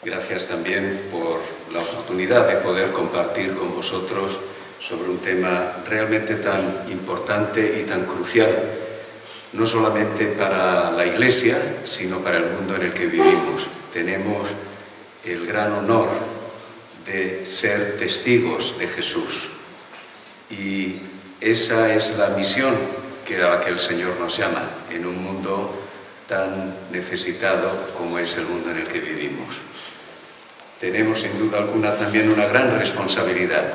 Gracias también por la oportunidad de poder compartir con vosotros sobre un tema realmente tan importante y tan crucial, no solamente para la Iglesia, sino para el mundo en el que vivimos. Tenemos el gran honor de ser testigos de Jesús y esa es la misión a la que el Señor nos llama en un mundo tan necesitado como es el mundo en el que vivimos. Tenemos sin duda alguna también una gran responsabilidad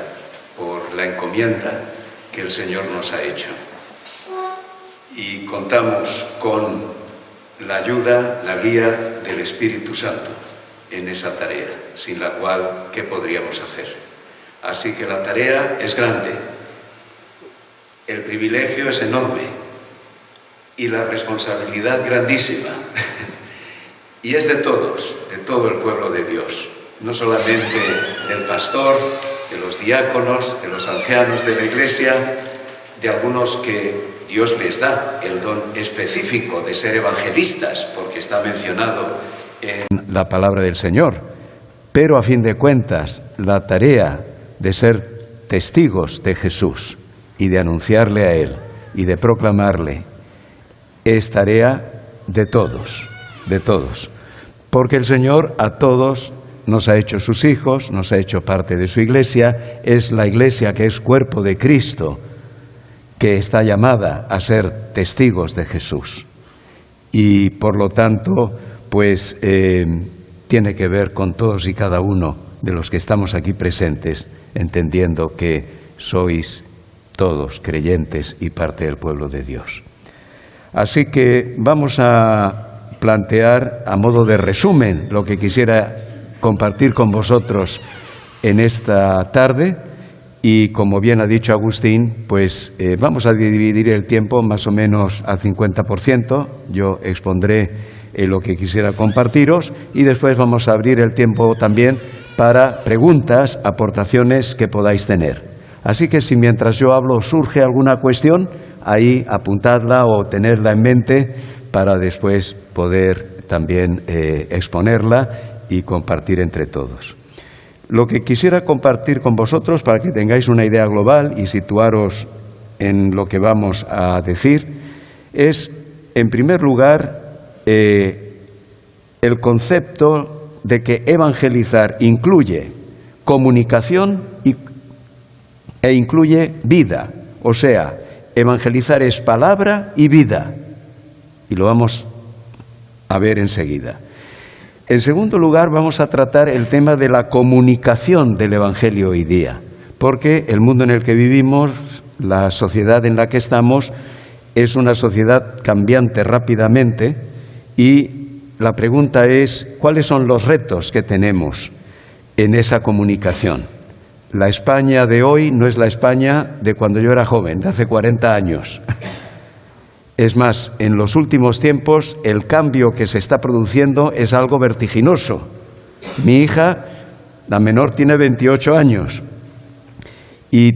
por la encomienda que el Señor nos ha hecho. Y contamos con la ayuda, la guía del Espíritu Santo en esa tarea, sin la cual, ¿qué podríamos hacer? Así que la tarea es grande, el privilegio es enorme y la responsabilidad grandísima. Y es de todos, de todo el pueblo de Dios. No solamente del pastor, de los diáconos, de los ancianos de la Iglesia, de algunos que Dios les da el don específico de ser evangelistas, porque está mencionado en la palabra del Señor. Pero a fin de cuentas, la tarea de ser testigos de Jesús y de anunciarle a Él y de proclamarle es tarea de todos, porque el Señor a todos nos ha hecho sus hijos, nos ha hecho parte de su Iglesia, es la Iglesia que es cuerpo de Cristo, que está llamada a ser testigos de Jesús. Y por lo tanto, pues tiene que ver con todos y cada uno de los que estamos aquí presentes, entendiendo que sois todos creyentes y parte del pueblo de Dios. Así que vamos a plantear a modo de resumen lo que quisiera compartir con vosotros en esta tarde y, como bien ha dicho Agustín, pues vamos a dividir el tiempo más o menos al 50%. Yo expondré lo que quisiera compartiros y después vamos a abrir el tiempo también para preguntas, aportaciones que podáis tener. Así que si mientras yo hablo surge alguna cuestión, ahí apuntadla o tenerla en mente para después poder también exponerla y compartir entre todos. Lo que quisiera compartir con vosotros para que tengáis una idea global y situaros en lo que vamos a decir es, en primer lugar, el concepto de que evangelizar incluye comunicación e incluye vida. O sea, evangelizar es palabra y vida. Y lo vamos a ver enseguida. En segundo lugar, vamos a tratar el tema de la comunicación del Evangelio hoy día, porque el mundo en el que vivimos, la sociedad en la que estamos, es una sociedad cambiante rápidamente y la pregunta es, ¿cuáles son los retos que tenemos en esa comunicación? La España de hoy no es la España de cuando yo era joven, de hace 40 años. Es más, en los últimos tiempos el cambio que se está produciendo es algo vertiginoso. Mi hija, la menor, tiene 28 años y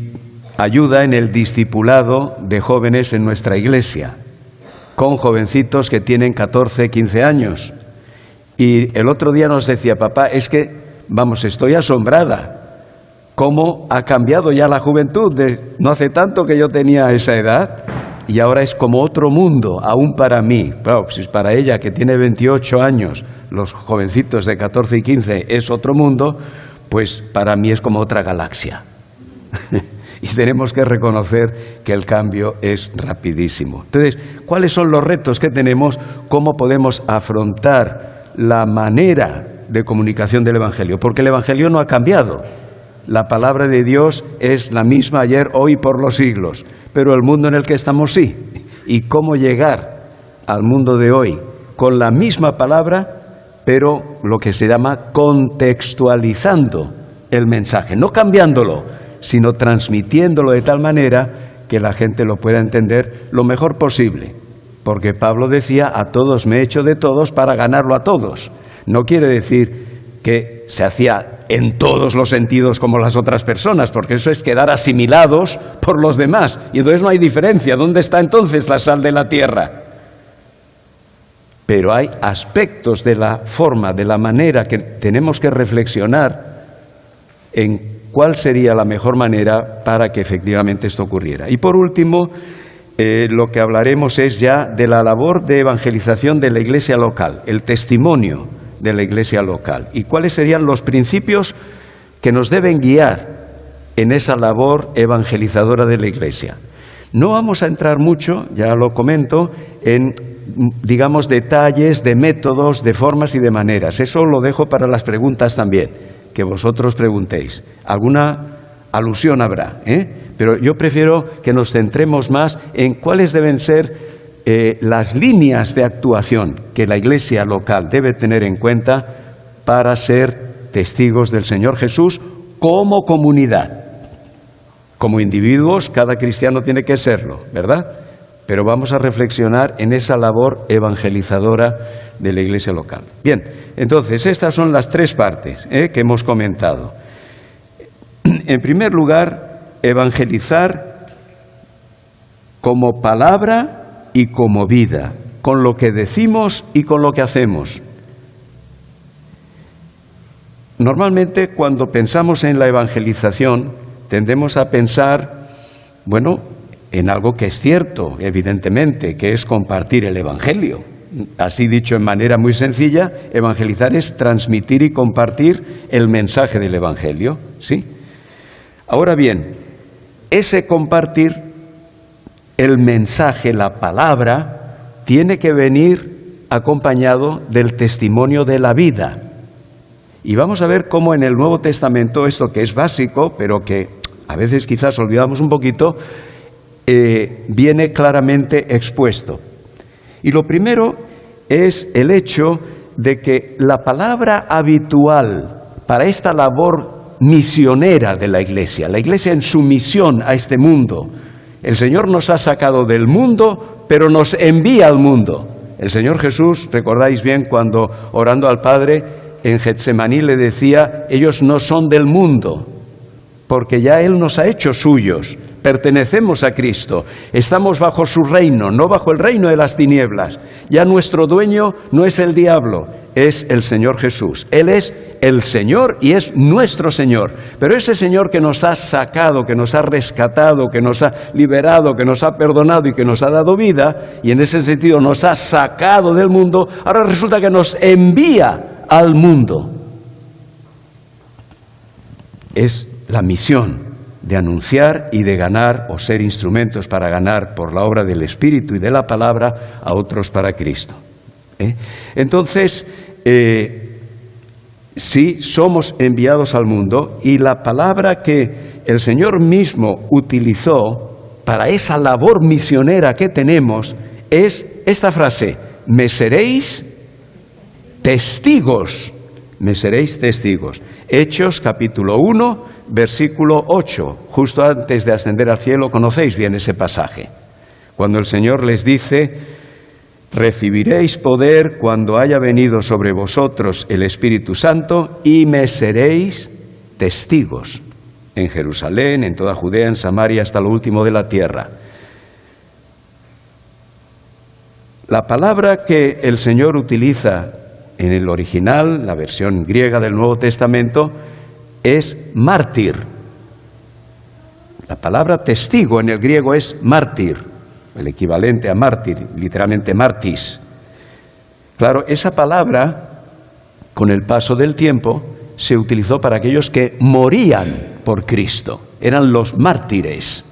ayuda en el discipulado de jóvenes en nuestra iglesia, con jovencitos que tienen 14, 15 años. Y el otro día nos decía, papá, es que, estoy asombrada. ¿Cómo ha cambiado ya la juventud? No hace tanto que yo tenía esa edad y ahora es como otro mundo, aún para mí. Claro, si para ella, que tiene 28 años, los jovencitos de 14 y 15 es otro mundo, pues para mí es como otra galaxia. Y tenemos que reconocer que el cambio es rapidísimo. Entonces, ¿cuáles son los retos que tenemos? ¿Cómo podemos afrontar la manera de comunicación del Evangelio? Porque el Evangelio no ha cambiado. La palabra de Dios es la misma ayer, hoy, por los siglos. Pero el mundo en el que estamos sí. ¿Y cómo llegar al mundo de hoy con la misma palabra, pero lo que se llama contextualizando el mensaje? No cambiándolo, sino transmitiéndolo de tal manera que la gente lo pueda entender lo mejor posible. Porque Pablo decía, a todos me he hecho de todos para ganarlo a todos. No quiere decir que se hacía en todos los sentidos como las otras personas, porque eso es quedar asimilados por los demás. Y entonces no hay diferencia. ¿Dónde está entonces la sal de la tierra? pero hay aspectos de la forma, de la manera que tenemos que reflexionar en cuál sería la mejor manera para que efectivamente esto ocurriera. Y por último, lo que hablaremos es ya de la labor de evangelización de la Iglesia local, el testimonio de la Iglesia local, y cuáles serían los principios que nos deben guiar en esa labor evangelizadora de la Iglesia. No vamos a entrar mucho, ya lo comento, en, digamos, detalles de métodos, de formas y de maneras. Eso lo dejo para las preguntas también, que vosotros preguntéis. Alguna alusión habrá, pero yo prefiero que nos centremos más en cuáles deben ser las líneas de actuación que la Iglesia local debe tener en cuenta para ser testigos del Señor Jesús como comunidad. Como individuos, cada cristiano tiene que serlo, ¿verdad? Pero vamos a reflexionar en esa labor evangelizadora de la Iglesia local. Bien, entonces, estas son las tres partes que hemos comentado. En primer lugar, evangelizar como palabra y como vida, con lo que decimos y con lo que hacemos. Normalmente, cuando pensamos en la evangelización, tendemos a pensar, bueno, en algo que es cierto, evidentemente, que es compartir el Evangelio. Así dicho en manera muy sencilla, evangelizar es transmitir y compartir el mensaje del Evangelio, ¿sí? Ahora bien, ese compartir el mensaje, la palabra, tiene que venir acompañado del testimonio de la vida. Y vamos a ver cómo en el Nuevo Testamento esto que es básico, pero que a veces quizás olvidamos un poquito, viene claramente expuesto. Y lo primero es el hecho de que la palabra habitual para esta labor misionera de la Iglesia en su misión a este mundo, el Señor nos ha sacado del mundo, pero nos envía al mundo. El Señor Jesús, recordáis bien cuando orando al Padre en Getsemaní le decía, ellos no son del mundo, porque ya Él nos ha hecho suyos, pertenecemos a Cristo, estamos bajo su reino, no bajo el reino de las tinieblas. Ya nuestro dueño no es el diablo, es el Señor Jesús. Él es el Señor y es nuestro Señor. Pero ese Señor que nos ha sacado, que nos ha rescatado, que nos ha liberado, que nos ha perdonado y que nos ha dado vida, y en ese sentido nos ha sacado del mundo, ahora resulta que nos envía al mundo. Es la misión de anunciar y de ganar o ser instrumentos para ganar por la obra del Espíritu y de la palabra a otros para Cristo. Entonces, sí, somos enviados al mundo y la palabra que el Señor mismo utilizó para esa labor misionera que tenemos es esta frase, me seréis testigos, me seréis testigos. Hechos capítulo 1, versículo 8, justo antes de ascender al cielo, conocéis bien ese pasaje, cuando el Señor les dice, recibiréis poder cuando haya venido sobre vosotros el Espíritu Santo y me seréis testigos en Jerusalén, en toda Judea, en Samaria, hasta lo último de la tierra. La palabra que el Señor utiliza en el original, la versión griega del Nuevo Testamento, es mártir. La palabra testigo en el griego es mártir, el equivalente a mártir, literalmente martis. Claro, esa palabra, con el paso del tiempo, se utilizó para aquellos que morían por Cristo. Eran los mártires,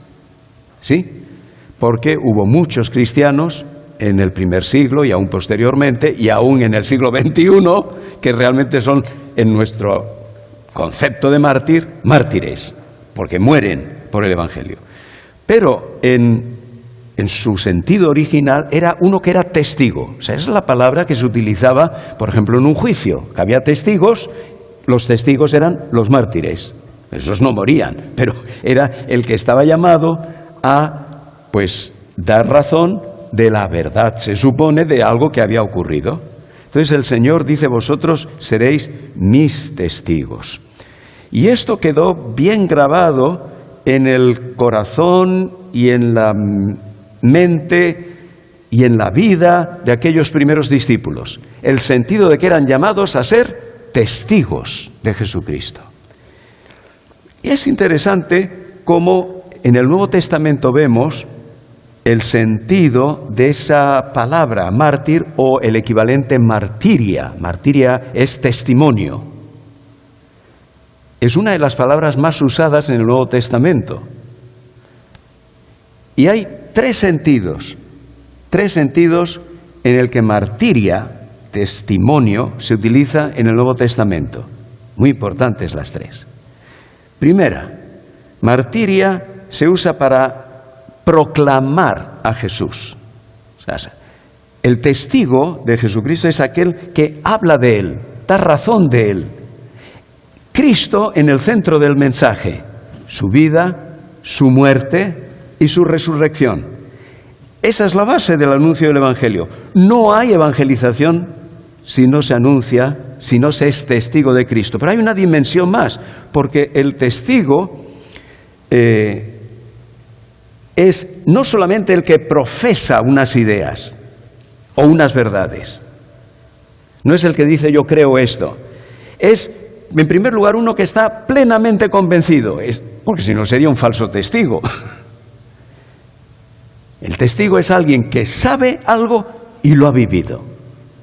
¿sí? Porque hubo muchos cristianos en el primer siglo y aún posteriormente, y aún en el siglo XXI, que realmente son, en nuestro concepto de mártir, mártires, porque mueren por el Evangelio. Pero en su sentido original era uno que era testigo. O sea, esa es la palabra que se utilizaba, por ejemplo, en un juicio. Había testigos, los testigos eran los mártires. Esos no morían, pero era el que estaba llamado a, pues, dar razón de la verdad, se supone, de algo que había ocurrido. Entonces el Señor dice, vosotros seréis mis testigos. Y esto quedó bien grabado en el corazón y en la mente y en la vida de aquellos primeros discípulos, el sentido de que eran llamados a ser testigos de Jesucristo. Y es interesante cómo en el Nuevo Testamento vemos el sentido de esa palabra mártir o el equivalente martiria. Martiria es testimonio. Es una de las palabras más usadas en el Nuevo Testamento. Y hay tres sentidos en el que martiria, testimonio, se utiliza en el Nuevo Testamento. Muy importantes las tres. Primera, martiria se usa para proclamar a Jesús. O sea, el testigo de Jesucristo es aquel que habla de Él, da razón de Él. Cristo en el centro del mensaje, su vida, su muerte y su resurrección. Esa es la base del anuncio del Evangelio. No hay evangelización si no se anuncia, si no se es testigo de Cristo. Pero hay una dimensión más, porque el testigo es no solamente el que profesa unas ideas o unas verdades. No es el que dice yo creo esto. Es, en primer lugar, uno que está plenamente convencido, porque si no sería un falso testigo. El testigo es alguien que sabe algo y lo ha vivido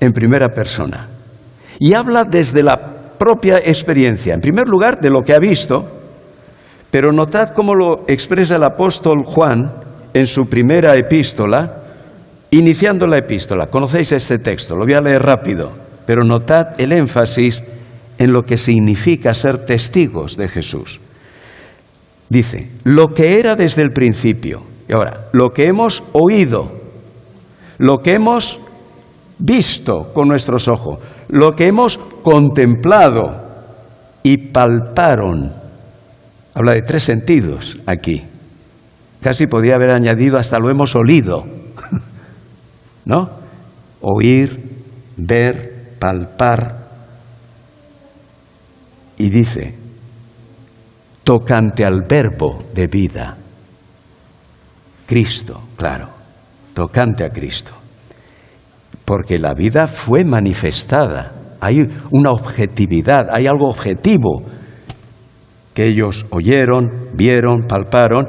en primera persona. Y habla desde la propia experiencia, en primer lugar, de lo que ha visto. Pero notad cómo lo expresa el apóstol Juan en su primera epístola, iniciando la epístola. Conocéis este texto, lo voy a leer rápido, pero notad el énfasis en lo que significa ser testigos de Jesús. Dice, lo que era desde el principio, y ahora, lo que hemos oído, lo que hemos visto con nuestros ojos, lo que hemos contemplado y palparon. Habla de tres sentidos aquí. Casi podría haber añadido hasta lo hemos olido, ¿no? Oír, ver, palpar. Y dice, tocante al verbo de vida. Cristo, claro, tocante a Cristo. Porque la vida fue manifestada. Hay una objetividad, hay algo objetivo que ellos oyeron, vieron, palparon,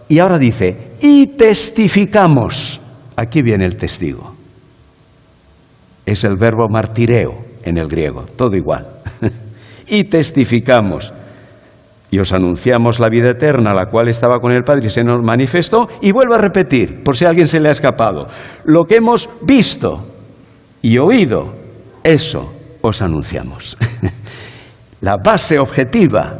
y ahora dice, y testificamos. Aquí viene el testigo. Es el verbo martireo en el griego, todo igual. Y testificamos. Y os anunciamos la vida eterna, la cual estaba con el Padre y se nos manifestó, y vuelvo a repetir, por si a alguien se le ha escapado, lo que hemos visto y oído, eso os anunciamos. La base objetiva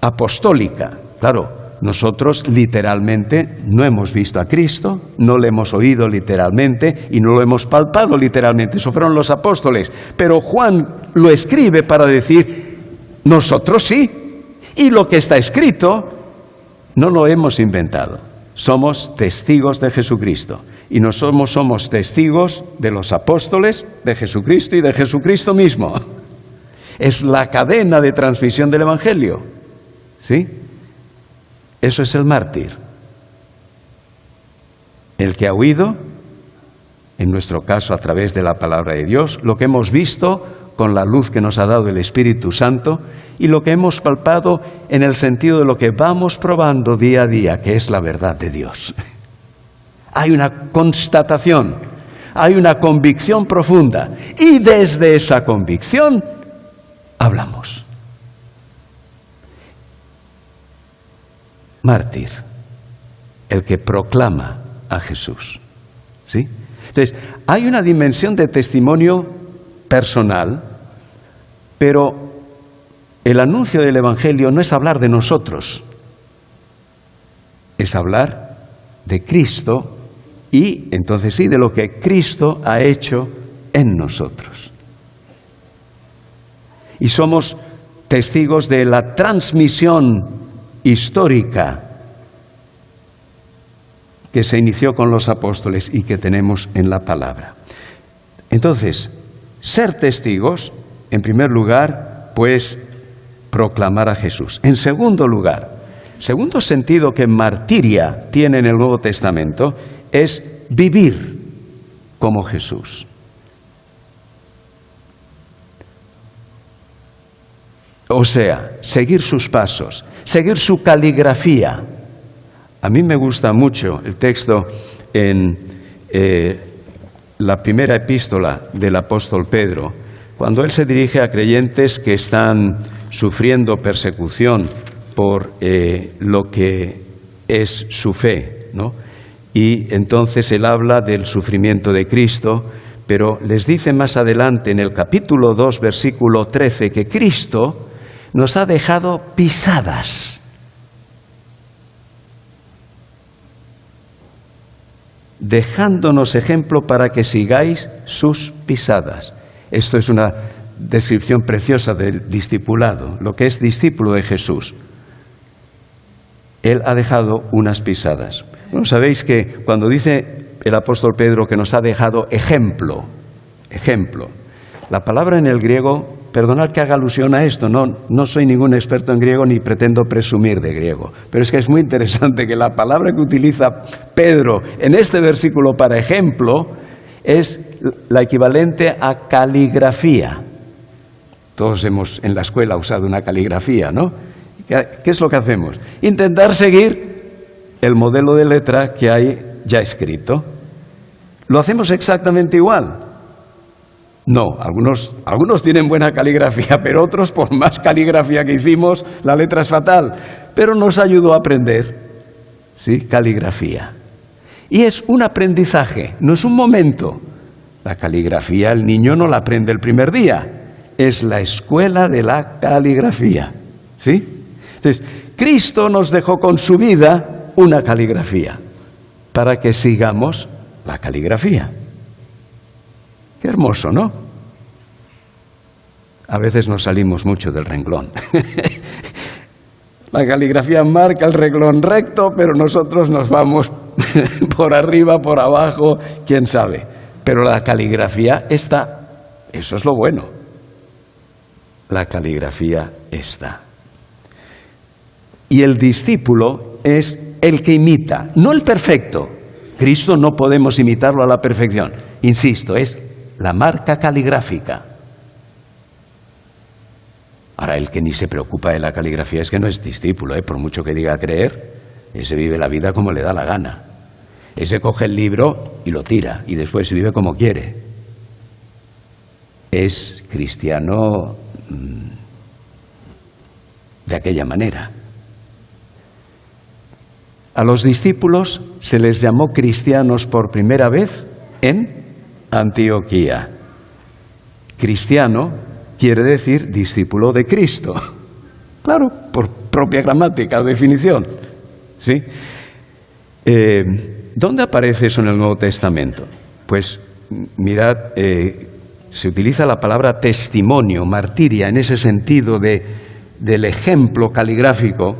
apostólica. Claro, nosotros literalmente no hemos visto a Cristo, no le hemos oído literalmente y no lo hemos palpado literalmente. Eso fueron los apóstoles. Pero Juan lo escribe para decir, nosotros sí. Y lo que está escrito no lo hemos inventado. Somos testigos de Jesucristo. Y no somos testigos de los apóstoles, de Jesucristo y de Jesucristo mismo. Es la cadena de transmisión del Evangelio. ¿Sí? Eso es el mártir. El que ha oído, en nuestro caso a través de la palabra de Dios, lo que hemos visto con la luz que nos ha dado el Espíritu Santo y lo que hemos palpado en el sentido de lo que vamos probando día a día, que es la verdad de Dios. Hay una constatación, hay una convicción profunda y desde esa convicción hablamos. Mártir, el que proclama a Jesús. ¿Sí? Entonces, hay una dimensión de testimonio personal, pero el anuncio del Evangelio no es hablar de nosotros, es hablar de Cristo y, entonces sí, de lo que Cristo ha hecho en nosotros. Y somos testigos de la transmisión histórica que se inició con los apóstoles y que tenemos en la palabra. Entonces, ser testigos, en primer lugar, pues proclamar a Jesús. En segundo lugar, segundo sentido que martiria tiene en el Nuevo Testamento es vivir como Jesús. O sea, seguir sus pasos, seguir su caligrafía. A mí me gusta mucho el texto en la primera epístola del apóstol Pedro, cuando él se dirige a creyentes que están sufriendo persecución por lo que es su fe, ¿no? Y entonces él habla del sufrimiento de Cristo, pero les dice más adelante en el capítulo 2, versículo 13, que Cristo nos ha dejado pisadas. Dejándonos ejemplo para que sigáis sus pisadas. Esto es una descripción preciosa del discipulado, lo que es discípulo de Jesús. Él ha dejado unas pisadas. Bueno, sabéis que cuando dice el apóstol Pedro que nos ha dejado ejemplo, la palabra en el griego, perdonad que haga alusión a esto, no soy ningún experto en griego ni pretendo presumir de griego, pero es que es muy interesante que la palabra que utiliza Pedro en este versículo para ejemplo es la equivalente a caligrafía. Todos hemos en la escuela usado una caligrafía, ¿no? ¿Qué es lo que hacemos? Intentar seguir el modelo de letra que hay ya escrito. ¿Lo hacemos exactamente igual? No, algunos tienen buena caligrafía, pero otros, por más caligrafía que hicimos, la letra es fatal. Pero nos ayudó a aprender, ¿sí? Caligrafía. Y es un aprendizaje, no es un momento. La caligrafía el niño no la aprende el primer día, es la escuela de la caligrafía, ¿sí? Entonces, Cristo nos dejó con su vida una caligrafía para que sigamos la caligrafía. Qué hermoso, ¿no? A veces nos salimos mucho del renglón. La caligrafía marca el renglón recto, pero nosotros nos vamos por arriba, por abajo, quién sabe. Pero la caligrafía está. Eso es lo bueno. La caligrafía está. Y el discípulo es el que imita, no el perfecto. Cristo no podemos imitarlo a la perfección. Insisto, es la marca caligráfica. Ahora, el que ni se preocupa de la caligrafía es que no es discípulo, por mucho que diga creer, ese vive la vida como le da la gana. Ese coge el libro y lo tira, y después vive como quiere. Es cristiano de aquella manera. A los discípulos se les llamó cristianos por primera vez en Antioquía. Cristiano quiere decir discípulo de Cristo. Claro, por propia gramática o definición. ¿Sí? ¿Dónde aparece eso en el Nuevo Testamento? Pues mirad, se utiliza la palabra testimonio, martiria, en ese sentido del ejemplo caligráfico,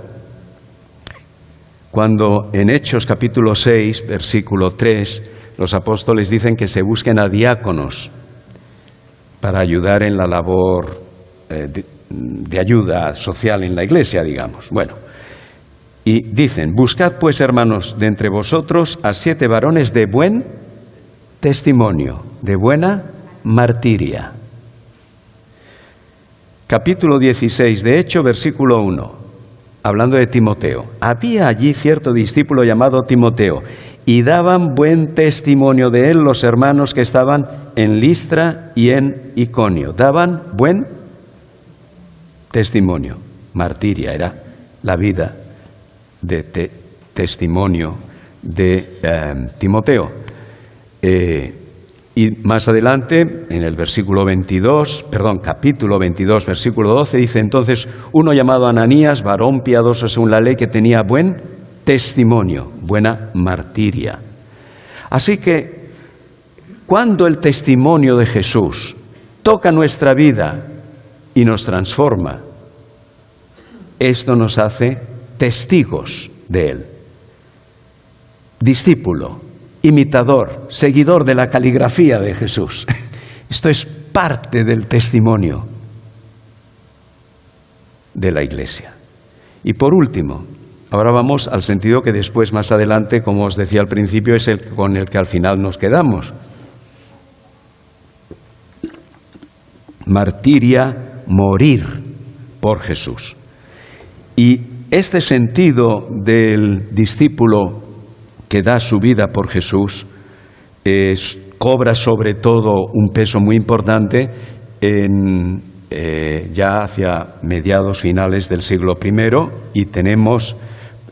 cuando en Hechos capítulo 6, versículo 3, los apóstoles dicen que se busquen a diáconos para ayudar en la labor de ayuda social en la iglesia, digamos. Bueno, y dicen, buscad pues, hermanos, de entre vosotros a 7 varones de buen testimonio, de buena martiria. Capítulo 16 de Hechos, versículo 1, hablando de Timoteo. Había allí cierto discípulo llamado Timoteo, y daban buen testimonio de él los hermanos que estaban en Listra y en Iconio. Daban buen testimonio. Martiria era la vida de testimonio de Timoteo. Y más adelante, en el capítulo 22, versículo 12, dice: entonces uno llamado Ananías, varón piadoso según la ley, que tenía buen testimonio, buena martiria. Así que, cuando el testimonio de Jesús toca nuestra vida y nos transforma, esto nos hace testigos de Él. Discípulo, imitador, seguidor de la caligrafía de Jesús. Esto es parte del testimonio de la Iglesia. Y por último, ahora vamos al sentido que después, más adelante, como os decía al principio, es el con el que al final nos quedamos. martiria, morir por Jesús. Y este sentido del discípulo que da su vida por Jesús cobra sobre todo un peso muy importante ya hacia mediados finales del siglo I, y tenemos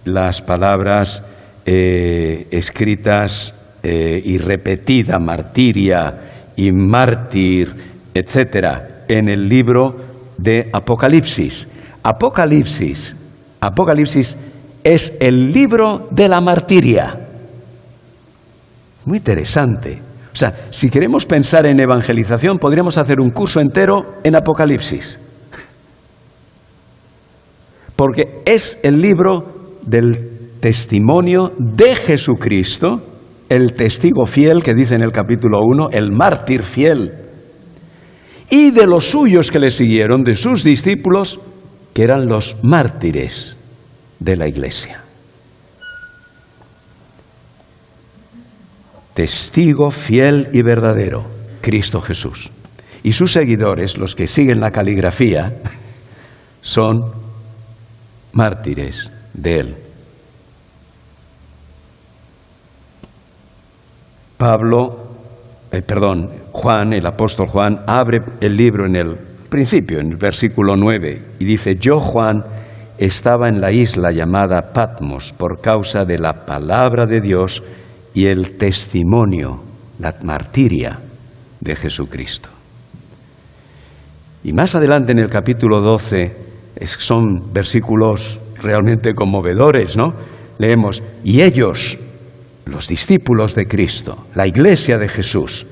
las palabras escritas y repetida, martiria y mártir, etcétera, en el libro de Apocalipsis. Apocalipsis es el libro de la martiria. Muy interesante. O sea, si queremos pensar en evangelización, podríamos hacer un curso entero en Apocalipsis. Porque es el libro del testimonio de Jesucristo, el testigo fiel que dice en el capítulo 1, el mártir fiel, y de los suyos que le siguieron, de sus discípulos, que eran los mártires de la Iglesia. Testigo fiel y verdadero, Cristo Jesús. Y sus seguidores, los que siguen la caligrafía, son mártires de él. Juan, el apóstol Juan, abre el libro en el principio, en el versículo 9, y dice: yo, Juan, estaba en la isla llamada Patmos por causa de la palabra de Dios y el testimonio, la martiria de Jesucristo. Y más adelante en el capítulo 12, son versículos realmente conmovedores, ¿no? Leemos: y ellos, los discípulos de Cristo, la Iglesia de Jesús,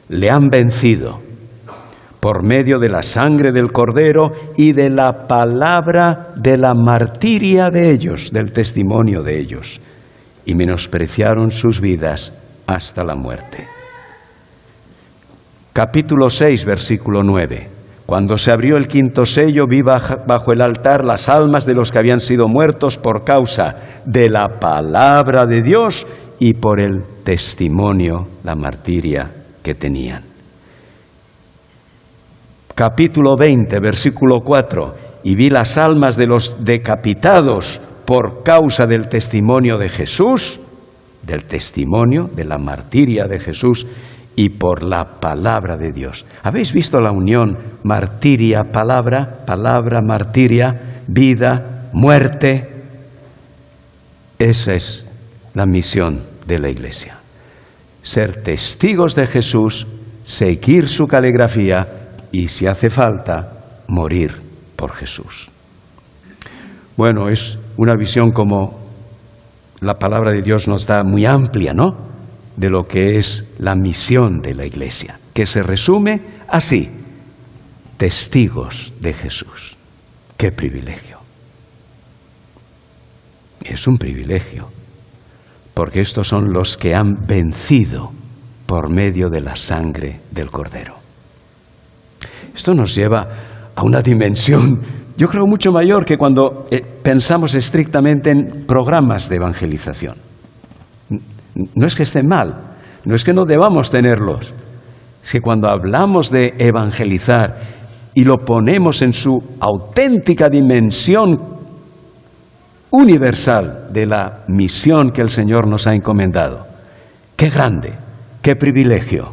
le han vencido por medio de la sangre del Cordero y de la palabra de la martiria de ellos, del testimonio de ellos, y menospreciaron sus vidas hasta la muerte. Capítulo 6, versículo 9. Cuando se abrió el quinto sello, vi bajo el altar las almas de los que habían sido muertos por causa de la palabra de Dios y por el testimonio, la martiria que tenían. Capítulo 20, versículo 4. Y vi las almas de los decapitados por causa del testimonio de Jesús, del testimonio, de la martiria de Jesús, y por la palabra de Dios. ¿Habéis visto la unión martiria, palabra, palabra, martiria, vida, muerte? Esa es la misión de la Iglesia. Ser testigos de Jesús, seguir su caligrafía y, si hace falta, morir por Jesús. Bueno, es una visión como la palabra de Dios nos da, muy amplia, ¿no?, de lo que es la misión de la Iglesia, que se resume así: testigos de Jesús. ¡Qué privilegio! Es un privilegio, porque estos son los que han vencido por medio de la sangre del Cordero. Esto nos lleva a una dimensión, yo creo, mucho mayor que cuando pensamos estrictamente en programas de evangelización. No es que estén mal, no es que no debamos tenerlos. Es que cuando hablamos de evangelizar y lo ponemos en su auténtica dimensión universal de la misión que el Señor nos ha encomendado, ¡qué grande, qué privilegio!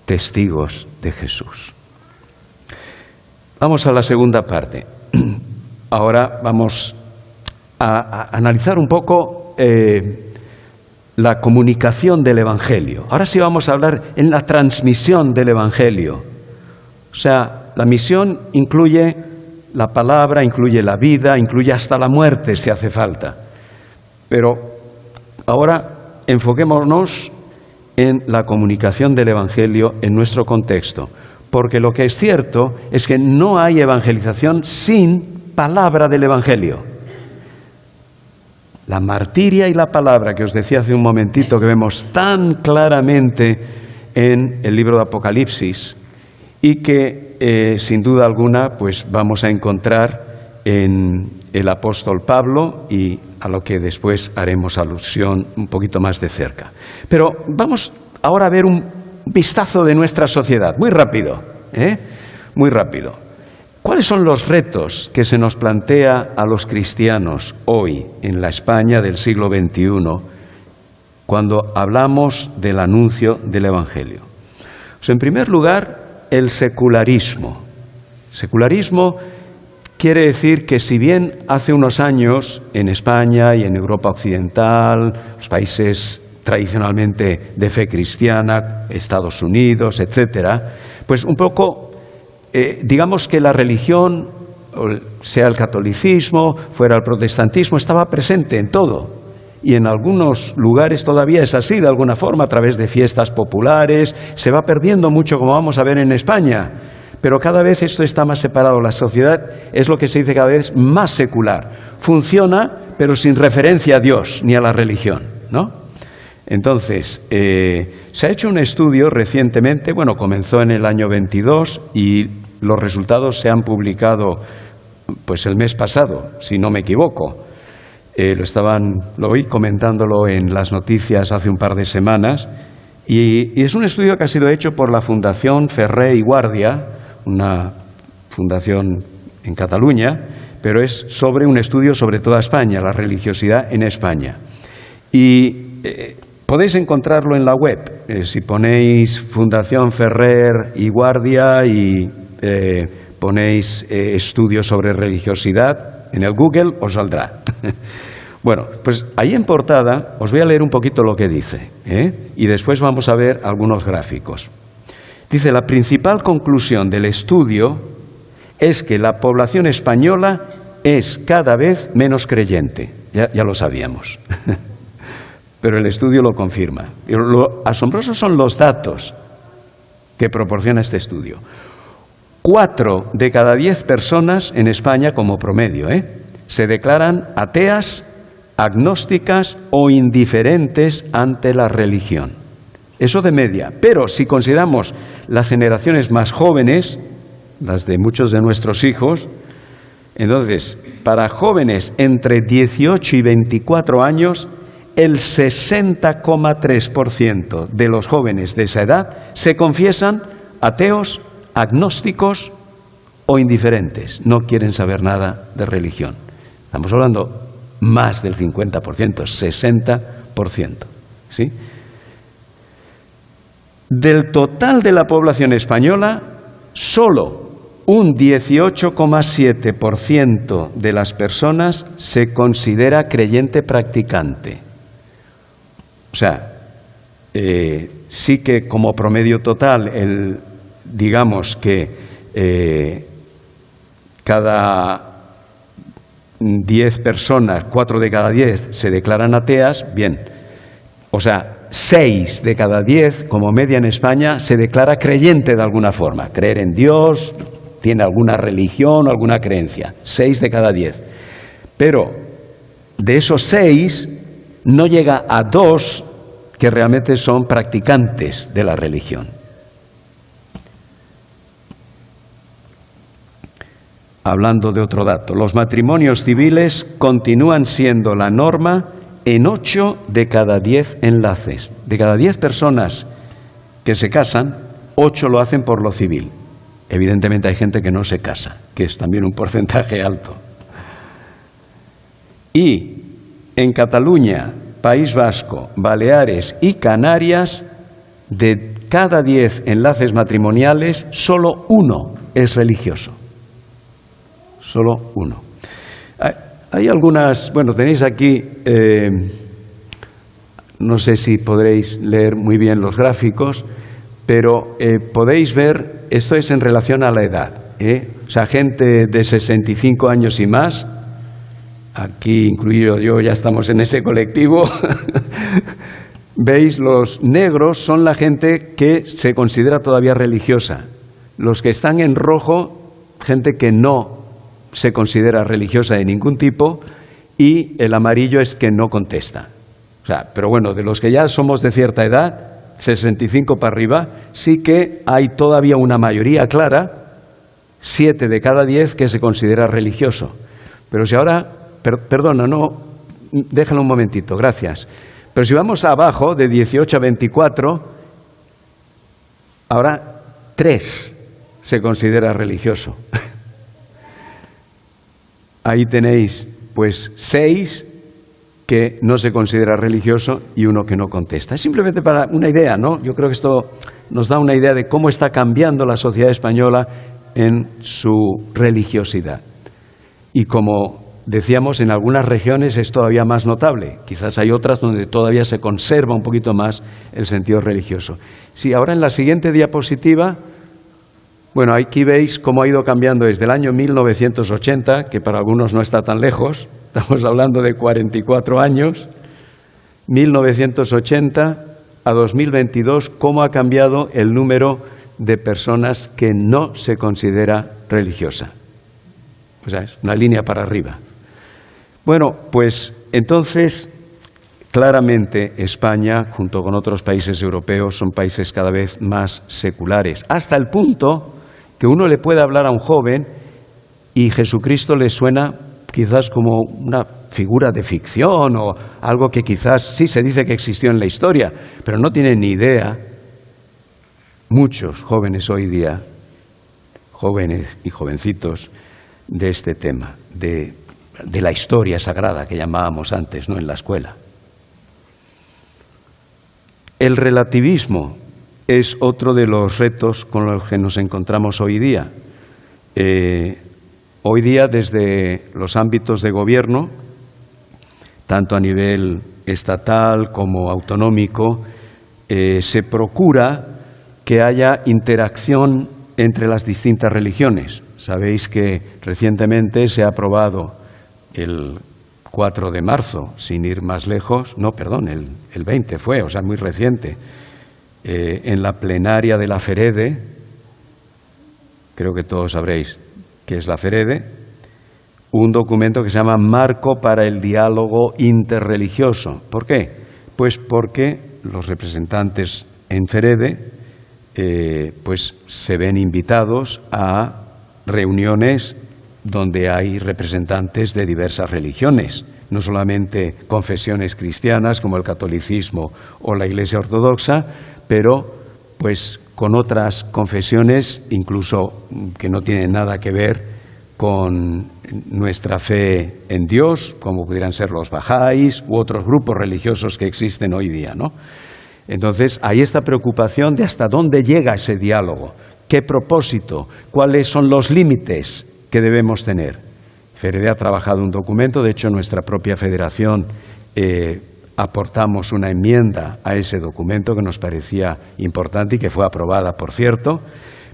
Testigos de Jesús. Vamos a la segunda parte. Ahora vamos a analizar un poco la comunicación del Evangelio. Ahora sí vamos a hablar en la transmisión del Evangelio. O sea, la misión incluye la palabra, incluye la vida, incluye hasta la muerte si hace falta. Pero ahora enfoquémonos en la comunicación del Evangelio en nuestro contexto, porque lo que es cierto es que no hay evangelización sin palabra del Evangelio. La martiria y la palabra que os decía hace un momentito, que vemos tan claramente en el libro de Apocalipsis y que sin duda alguna pues vamos a encontrar en el apóstol Pablo, y a lo que después haremos alusión un poquito más de cerca. Pero vamos ahora a ver vistazo de nuestra sociedad, muy rápido, muy rápido. ¿Cuáles son los retos que se nos plantea a los cristianos hoy en la España del siglo XXI cuando hablamos del anuncio del Evangelio? Pues en primer lugar, el secularismo. Secularismo quiere decir que si bien hace unos años en España y en Europa Occidental, los países tradicionalmente de fe cristiana, Estados Unidos, etcétera, pues un poco digamos que la religión, sea el catolicismo, fuera el protestantismo, estaba presente en todo. Y en algunos lugares todavía es así, de alguna forma, a través de fiestas populares. Se va perdiendo mucho, como vamos a ver en España. Pero cada vez esto está más separado. La sociedad es lo que se dice cada vez más secular. Funciona, pero sin referencia a Dios ni a la religión, ¿no? Entonces, se ha hecho un estudio recientemente, bueno, comenzó en el año 22 y los resultados se han publicado pues el mes pasado, si no me equivoco. Lo oí comentándolo en las noticias hace un par de semanas y es un estudio que ha sido hecho por la Fundación Ferrer i Guàrdia, una fundación en Cataluña, pero es sobre un estudio sobre toda España, la religiosidad en España. Y podéis encontrarlo en la web. Si ponéis Fundación Ferrer i Guàrdia y ponéis estudios sobre religiosidad en el Google, os saldrá. Bueno, pues ahí en portada os voy a leer un poquito lo que dice, y después vamos a ver algunos gráficos. Dice, la principal conclusión del estudio es que la población española es cada vez menos creyente. Ya lo sabíamos. Pero el estudio lo confirma. Y lo asombrosos son los datos que proporciona este estudio. 4 de cada 10 personas en España, como promedio, se declaran ateas, agnósticas o indiferentes ante la religión. Eso de media. Pero si consideramos las generaciones más jóvenes, las de muchos de nuestros hijos, entonces, para jóvenes entre 18 y 24 años, el 60,3% de los jóvenes de esa edad se confiesan ateos, agnósticos o indiferentes. No quieren saber nada de religión. Estamos hablando más del 50%, 60%. ¿Sí? Del total de la población española, solo un 18,7% de las personas se considera creyente practicante. O sea, sí que como promedio total, digamos que cada 10 personas, 4 de cada 10 se declaran ateas, bien. O sea, 6 de cada 10, como media en España, se declara creyente de alguna forma. Creer en Dios, tiene alguna religión o alguna creencia. 6 de cada 10. Pero de esos 6, no llega a 2 que realmente son practicantes de la religión. Hablando de otro dato, los matrimonios civiles continúan siendo la norma en 8 de cada 10 enlaces. De cada 10 personas que se casan, 8 lo hacen por lo civil. Evidentemente hay gente que no se casa, que es también un porcentaje alto. Y en Cataluña, País Vasco, Baleares y Canarias, de cada 10 enlaces matrimoniales, solo 1 es religioso. Solo 1. Hay algunas, bueno, tenéis aquí, no sé si podréis leer muy bien los gráficos, pero podéis ver, esto es en relación a la edad, o sea, gente de 65 años y más, aquí incluido yo, ya estamos en ese colectivo. Veis, los negros son la gente que se considera todavía religiosa. Los que están en rojo, gente que no se considera religiosa de ningún tipo, y el amarillo es que no contesta. O sea, pero bueno, de los que ya somos de cierta edad, 65 para arriba, sí que hay todavía una mayoría clara, 7 de cada 10 que se considera religioso. Pero si ahora, perdona, no, déjalo un momentito, gracias. Pero si vamos abajo, de 18 a 24, Ahora 3 se considera religioso. Ahí tenéis pues 6 que no se considera religioso y 1 que no contesta. Es simplemente para una idea, ¿no? Yo creo que esto nos da una idea de cómo está cambiando la sociedad española en su religiosidad. Y como decíamos, en algunas regiones es todavía más notable. Quizás hay otras donde todavía se conserva un poquito más el sentido religioso. Sí, ahora en la siguiente diapositiva, bueno, aquí veis cómo ha ido cambiando desde el año 1980, que para algunos no está tan lejos, estamos hablando de 44 años, 1980 a 2022, cómo ha cambiado el número de personas que no se considera religiosa. O sea, es una línea para arriba. Bueno, pues entonces, claramente España, junto con otros países europeos, son países cada vez más seculares, hasta el punto que uno le puede hablar a un joven y Jesucristo le suena quizás como una figura de ficción o algo que quizás sí se dice que existió en la historia, pero no tiene ni idea. Muchos jóvenes hoy día, jóvenes y jovencitos, de este tema, de la historia sagrada que llamábamos antes, ¿no?, en la escuela. El relativismo es otro de los retos con los que nos encontramos hoy día. Hoy día, desde los ámbitos de gobierno, tanto a nivel estatal como autonómico, se procura que haya interacción entre las distintas religiones. Sabéis que recientemente se ha aprobado el 4 de marzo, sin ir más lejos, no, perdón, el 20 fue, o sea, muy reciente, en la plenaria de la FEREDE, creo que todos sabréis qué es la FEREDE, un documento que se llama Marco para el Diálogo Interreligioso. ¿Por qué? Pues porque los representantes en FEREDE pues se ven invitados a reuniones donde hay representantes de diversas religiones, no solamente confesiones cristianas como el catolicismo o la Iglesia ortodoxa, pero pues con otras confesiones incluso que no tienen nada que ver con nuestra fe en Dios, como pudieran ser los bahá'ís u otros grupos religiosos que existen hoy día, ¿no? Entonces, hay esta preocupación de hasta dónde llega ese diálogo, qué propósito, cuáles son los límites que debemos tener. FEREDE ha trabajado un documento, de hecho, nuestra propia federación aportamos una enmienda a ese documento que nos parecía importante y que fue aprobada, por cierto.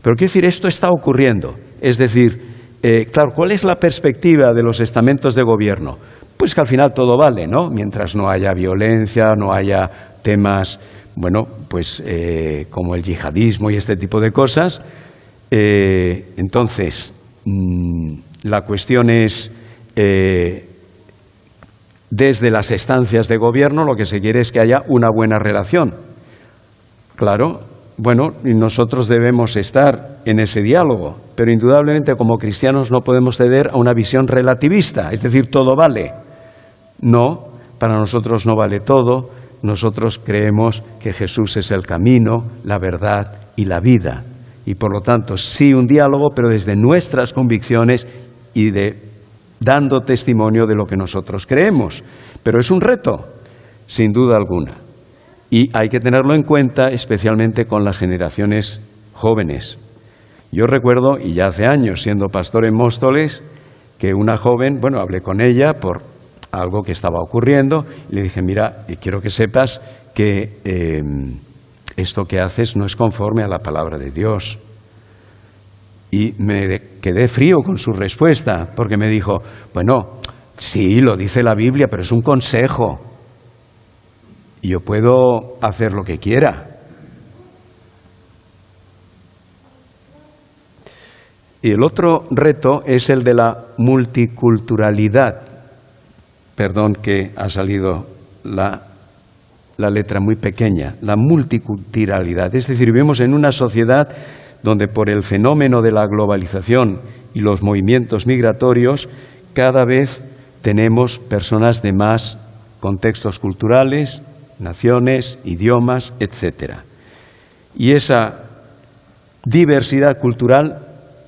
Pero quiero decir, esto está ocurriendo. Es decir, claro, ¿cuál es la perspectiva de los estamentos de gobierno? Pues que al final todo vale, ¿no? Mientras no haya violencia, no haya temas, bueno, pues como el yihadismo y este tipo de cosas. Entonces, la cuestión es, desde las estancias de gobierno, lo que se quiere es que haya una buena relación. Claro, bueno, y nosotros debemos estar en ese diálogo, pero indudablemente como cristianos no podemos ceder a una visión relativista, es decir, todo vale. No, para nosotros no vale todo. Nosotros creemos que Jesús es el camino, la verdad y la vida. Y por lo tanto, sí un diálogo, pero desde nuestras convicciones y dando testimonio de lo que nosotros creemos. Pero es un reto, sin duda alguna. Y hay que tenerlo en cuenta, especialmente con las generaciones jóvenes. Yo recuerdo, y ya hace años, siendo pastor en Móstoles, que una joven, bueno, hablé con ella por algo que estaba ocurriendo, y le dije, mira, quiero que sepas que esto que haces no es conforme a la palabra de Dios. Y me quedé frío con su respuesta, porque me dijo, bueno, sí, lo dice la Biblia, pero es un consejo. Y yo puedo hacer lo que quiera. Y el otro reto es el de la multiculturalidad. Perdón que ha salido la letra muy pequeña, la multiculturalidad. Es decir, vivimos en una sociedad donde por el fenómeno de la globalización y los movimientos migratorios, cada vez tenemos personas de más contextos culturales, naciones, idiomas, etc. Y esa diversidad cultural,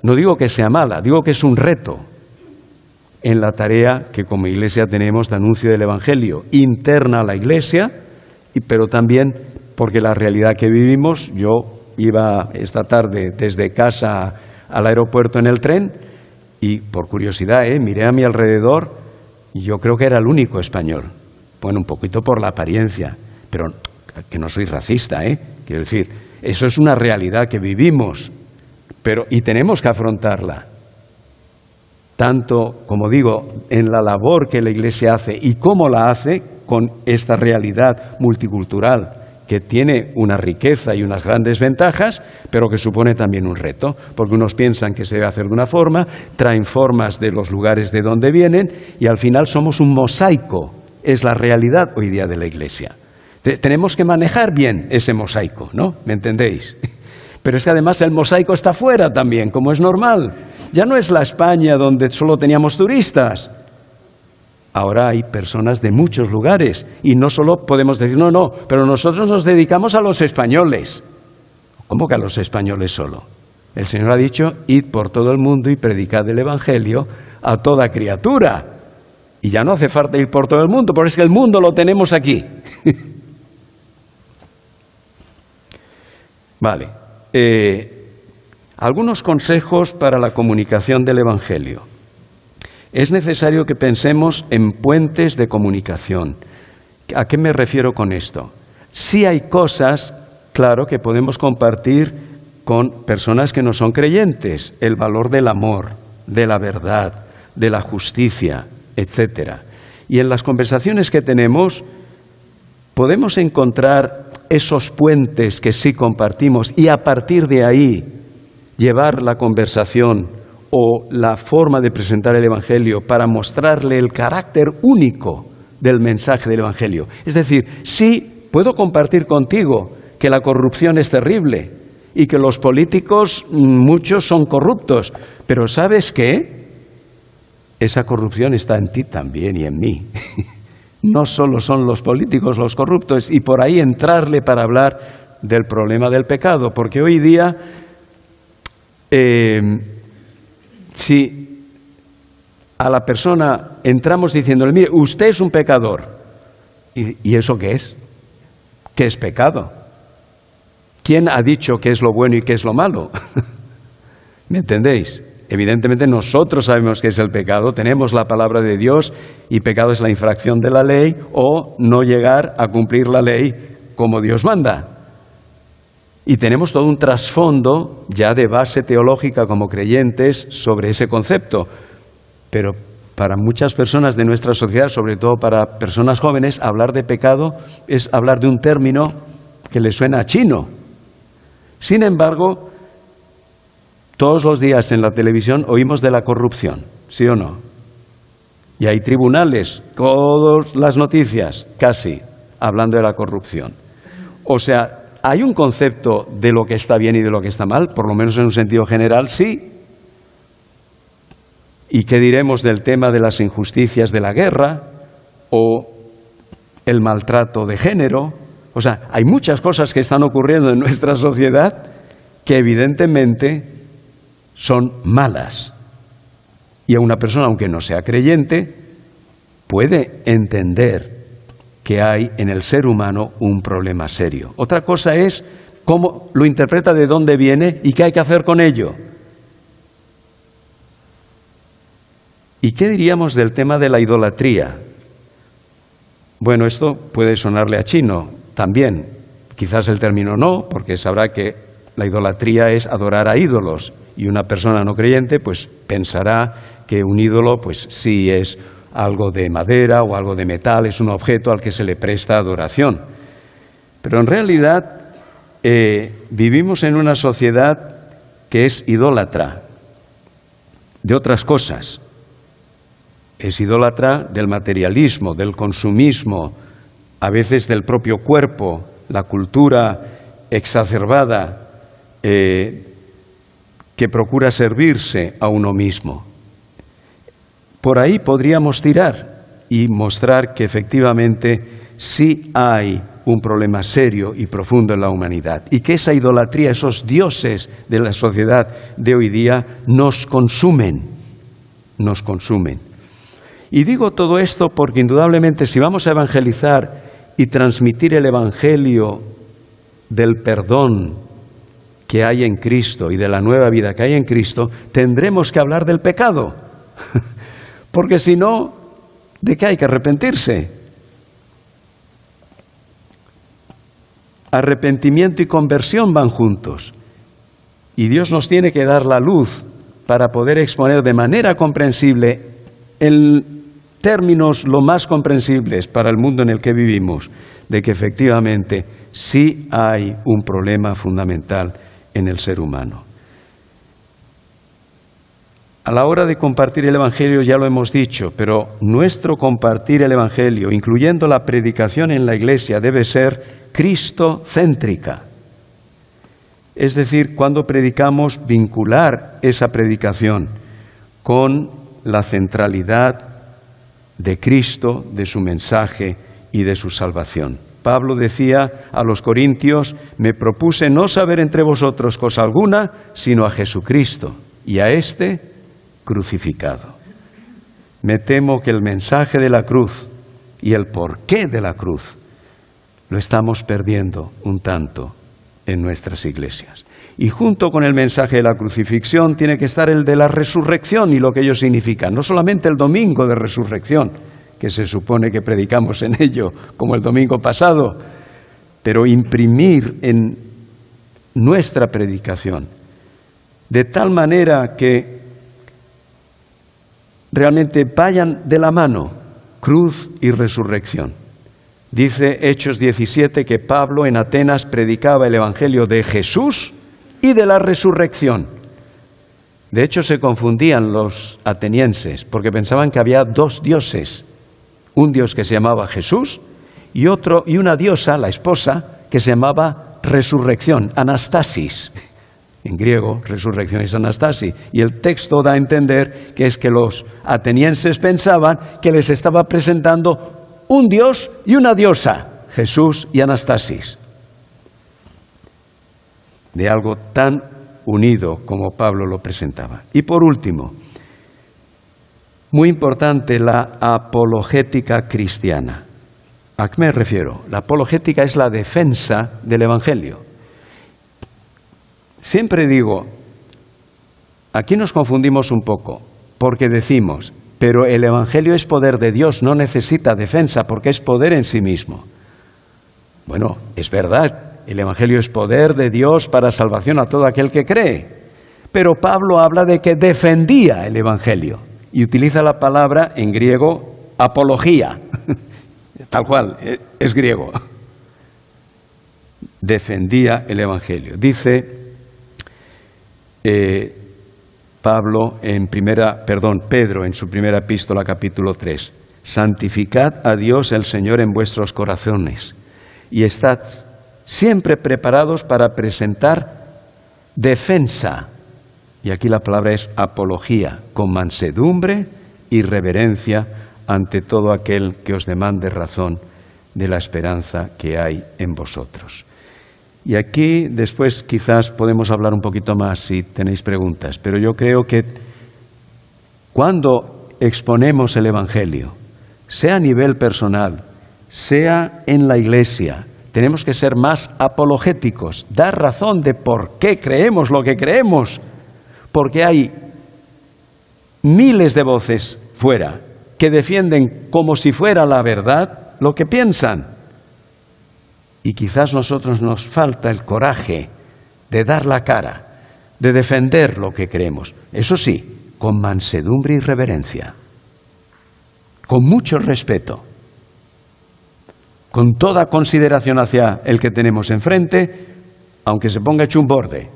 no digo que sea mala, digo que es un reto en la tarea que como Iglesia tenemos de anuncio del Evangelio, interna a la Iglesia, pero también porque la realidad que vivimos, yo iba esta tarde desde casa al aeropuerto en el tren y por curiosidad miré a mi alrededor y yo creo que era el único español. Bueno, un poquito por la apariencia, pero que no soy racista, quiero decir, eso es una realidad que vivimos, y tenemos que afrontarla. Tanto, como digo, en la labor que la Iglesia hace y cómo la hace con esta realidad multicultural que tiene una riqueza y unas grandes ventajas, pero que supone también un reto, porque unos piensan que se debe hacer de una forma, traen formas de los lugares de donde vienen y al final somos un mosaico, es la realidad hoy día de la Iglesia. Tenemos que manejar bien ese mosaico, ¿no? ¿Me entendéis? Pero es que además el mosaico está fuera también, como es normal. Ya no es la España donde solo teníamos turistas. Ahora hay personas de muchos lugares y no solo podemos decir, no, pero nosotros nos dedicamos a los españoles. ¿Cómo que a los españoles solo? El Señor ha dicho, id por todo el mundo y predicad el Evangelio a toda criatura. Y ya no hace falta ir por todo el mundo, porque es que el mundo lo tenemos aquí. Vale. Algunos consejos para la comunicación del Evangelio. Es necesario que pensemos en puentes de comunicación. ¿A qué me refiero con esto? Sí hay cosas, claro, que podemos compartir con personas que no son creyentes. El valor del amor, de la verdad, de la justicia, etc. Y en las conversaciones que tenemos podemos encontrar esos puentes que sí compartimos y a partir de ahí llevar la conversación o la forma de presentar el Evangelio para mostrarle el carácter único del mensaje del Evangelio. Es decir, sí puedo compartir contigo que la corrupción es terrible y que los políticos, muchos son corruptos, pero ¿sabes qué? Esa corrupción está en ti también y en mí. No solo son los políticos los corruptos, y por ahí entrarle para hablar del problema del pecado, porque hoy día, si a la persona entramos diciéndole, mire, usted es un pecador, ¿y eso qué es? ¿Qué es pecado? ¿Quién ha dicho qué es lo bueno y qué es lo malo? ¿Me entendéis? Evidentemente nosotros sabemos qué es el pecado, tenemos la palabra de Dios y pecado es la infracción de la ley o no llegar a cumplir la ley como Dios manda. Y tenemos todo un trasfondo ya de base teológica como creyentes sobre ese concepto. Pero para muchas personas de nuestra sociedad, sobre todo para personas jóvenes, hablar de pecado es hablar de un término que les suena a chino. Sin embargo, todos los días en la televisión oímos de la corrupción, ¿sí o no? Y hay tribunales, todas las noticias, casi, hablando de la corrupción. O sea, hay un concepto de lo que está bien y de lo que está mal, por lo menos en un sentido general, sí. ¿Y qué diremos del tema de las injusticias de la guerra o el maltrato de género? O sea, hay muchas cosas que están ocurriendo en nuestra sociedad que evidentemente son malas. Y a una persona, aunque no sea creyente, puede entender que hay en el ser humano un problema serio. Otra cosa es cómo lo interpreta, de dónde viene y qué hay que hacer con ello. ¿Y qué diríamos del tema de la idolatría? Bueno, esto puede sonarle a chino también. Quizás el término no, porque sabrá que la idolatría es adorar a ídolos. Y una persona no creyente pues pensará que un ídolo pues sí es algo de madera o algo de metal, es un objeto al que se le presta adoración. Pero en realidad vivimos en una sociedad que es idólatra de otras cosas. Es idólatra del materialismo, del consumismo, a veces del propio cuerpo, la cultura exacerbada que procura servirse a uno mismo. Por ahí podríamos tirar y mostrar que efectivamente sí hay un problema serio y profundo en la humanidad, y que esa idolatría, esos dioses de la sociedad de hoy día nos consumen. Y digo todo esto porque indudablemente si vamos a evangelizar y transmitir el evangelio del perdón que hay en Cristo y de la nueva vida que hay en Cristo, tendremos que hablar del pecado. Porque si no, ¿de qué hay que arrepentirse? Arrepentimiento y conversión van juntos. Y Dios nos tiene que dar la luz para poder exponer de manera comprensible, en términos lo más comprensibles para el mundo en el que vivimos, de que efectivamente sí hay un problema fundamental en el ser humano. A la hora de compartir el Evangelio ya lo hemos dicho, pero nuestro compartir el Evangelio, incluyendo la predicación en la Iglesia, debe ser cristocéntrica. Es decir, cuando predicamos, vincular esa predicación con la centralidad de Cristo, de su mensaje y de su salvación. Pablo decía a los corintios: me propuse no saber entre vosotros cosa alguna, sino a Jesucristo y a éste crucificado. Me temo que el mensaje de la cruz y el porqué de la cruz lo estamos perdiendo un tanto en nuestras iglesias. Y junto con el mensaje de la crucifixión tiene que estar el de la resurrección y lo que ello significa. No solamente el domingo de resurrección, que se supone que predicamos en ello, como el domingo pasado, pero imprimir en nuestra predicación, de tal manera que realmente vayan de la mano cruz y resurrección. Dice Hechos 17 que Pablo en Atenas predicaba el Evangelio de Jesús y de la resurrección. De hecho, se confundían los atenienses porque pensaban que había dos dioses. Un dios que se llamaba Jesús y una diosa, la esposa, que se llamaba resurrección, Anastasis. En griego, resurrección es Anastasis. Y el texto da a entender que es que los atenienses pensaban que les estaba presentando un dios y una diosa, Jesús y Anastasis. De algo tan unido como Pablo lo presentaba. Y por último, muy importante, la apologética cristiana. ¿A qué me refiero? La apologética es la defensa del Evangelio. Siempre digo, aquí nos confundimos un poco, porque decimos, pero el Evangelio es poder de Dios, no necesita defensa, porque es poder en sí mismo. Bueno, es verdad, el Evangelio es poder de Dios para salvación a todo aquel que cree, pero Pablo habla de que defendía el Evangelio, y utiliza la palabra en griego apología, tal cual, es griego. Defendía el Evangelio. Dice Pedro en su primera epístola, capítulo 3, santificad a Dios el Señor en vuestros corazones y estad siempre preparados para presentar defensa, y aquí la palabra es apología, con mansedumbre y reverencia ante todo aquel que os demande razón de la esperanza que hay en vosotros. Y aquí después quizás podemos hablar un poquito más si tenéis preguntas, pero yo creo que cuando exponemos el Evangelio, sea a nivel personal, sea en la Iglesia, tenemos que ser más apologéticos, dar razón de por qué creemos lo que creemos, porque hay miles de voces fuera que defienden como si fuera la verdad lo que piensan. Y quizás nosotros nos falta el coraje de dar la cara, de defender lo que creemos. Eso sí, con mansedumbre y reverencia, con mucho respeto, con toda consideración hacia el que tenemos enfrente, aunque se ponga hecho un borde.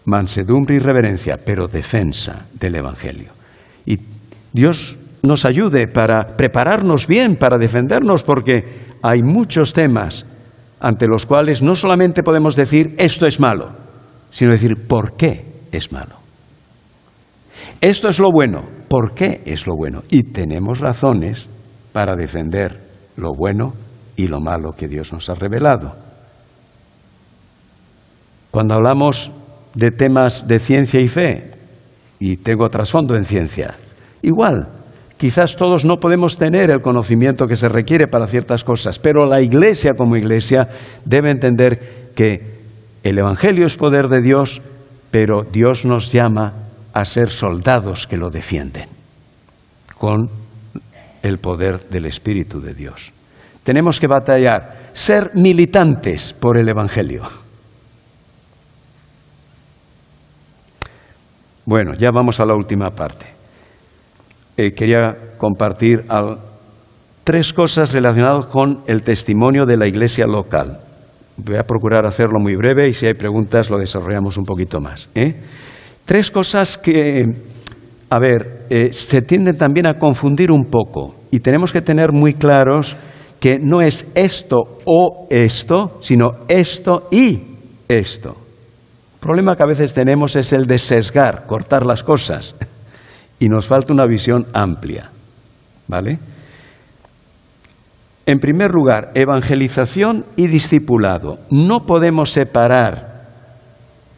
Mansedumbre y reverencia, pero defensa del Evangelio. Y Dios nos ayude para prepararnos bien, para defendernos, porque hay muchos temas ante los cuales no solamente podemos decir esto es malo, sino decir por qué es malo. Esto es lo bueno, ¿por qué es lo bueno? Y tenemos razones para defender lo bueno y lo malo que Dios nos ha revelado. Cuando hablamos de temas de ciencia y fe, y tengo trasfondo en ciencia, igual, quizás todos no podemos tener el conocimiento que se requiere para ciertas cosas, pero la Iglesia como Iglesia debe entender que el Evangelio es poder de Dios, pero Dios nos llama a ser soldados que lo defienden con el poder del Espíritu de Dios. Tenemos que batallar, ser militantes por el Evangelio. Bueno, ya vamos a la última parte. Quería compartir 3 cosas relacionadas con el testimonio de la iglesia local. Voy a procurar hacerlo muy breve y si hay preguntas lo desarrollamos un poquito más. 3 cosas que, se tienden también a confundir un poco y tenemos que tener muy claros que no es esto o esto, sino esto y esto. El problema que a veces tenemos es el de sesgar, cortar las cosas y nos falta una visión amplia, ¿vale? En primer lugar, evangelización y discipulado. No podemos separar